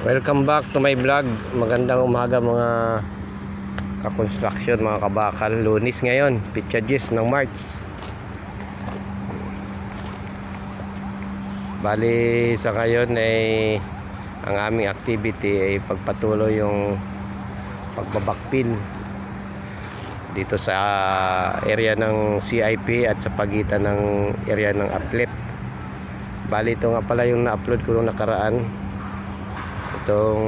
Welcome back to my vlog. Magandang umaga mga ka-construction, mga kabakal. Lunes ngayon, Pitchadis ng March. Bali sa ngayon ay ang aming activity ay pagpatuloy yung pagbabakpil dito sa area ng CIP at sa pagitan ng area ng Atlip. Bali ito nga pala yung na-upload ko nung nakaraan, itong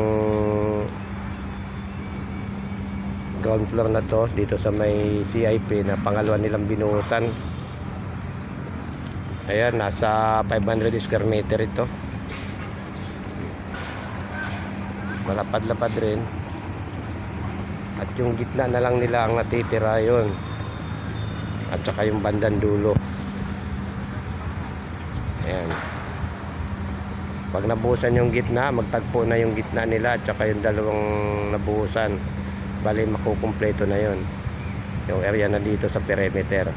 ground floor na to dito sa may CIP na pangalawa nilang binuhusan. Ayan, nasa 500 square meter ito. Malapad-lapad rin. At yung gitna na lang nila ang natitira yun. At saka yung bandang dulo. Ayan. Pag nabuhusan yung gitna, magtagpo na yung gitna nila at saka yung dalawang nabuhusan. Bali makukumpleto na yun yung area na dito sa perimeter.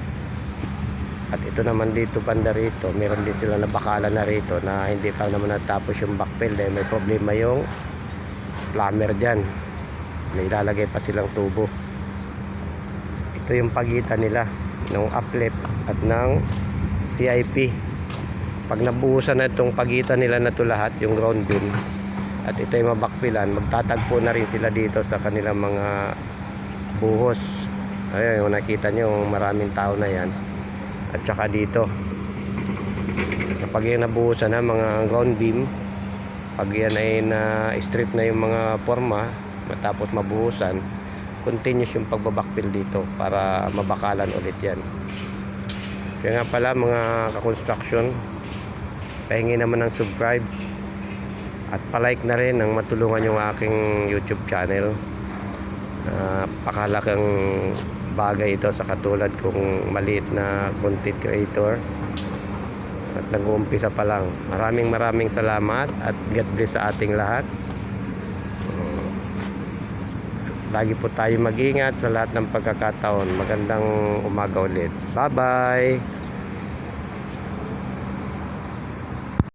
At ito naman dito banda rito, meron din sila nabakalan na rito na hindi pa naman natapos yung backfill dahil may problema yung plumber dyan. May ilalagay pa silang tubo. Ito yung pagitan nila ng uplift at ng CIP. Pag nabuhusan na itong pagitan nila na ito lahat, yung ground beam, at ito ay mabakpilan, magtatagpo na rin sila dito sa kanilang mga buhos. Ayun, yung nakita nyo, maraming tao na yan. At saka dito, kapag yung nabuhusan na mga ground beam, pag yan ay na-strip na yung mga forma, matapos mabuhusan, continuous yung pagbabakpil dito para mabakalan ulit yan. Kaya nga pala mga ka-construction, pahingi naman ng subscribe at palike na rin nang matulungan yung aking YouTube channel. Pakalagang bagay ito sa katulad kong maliit na content creator at nag-uumpisa pa lang. Maraming salamat at God bless sa ating lahat. Lagi po tayo mag-ingat sa lahat ng pagkakataon. Magandang umaga ulit. Bye bye.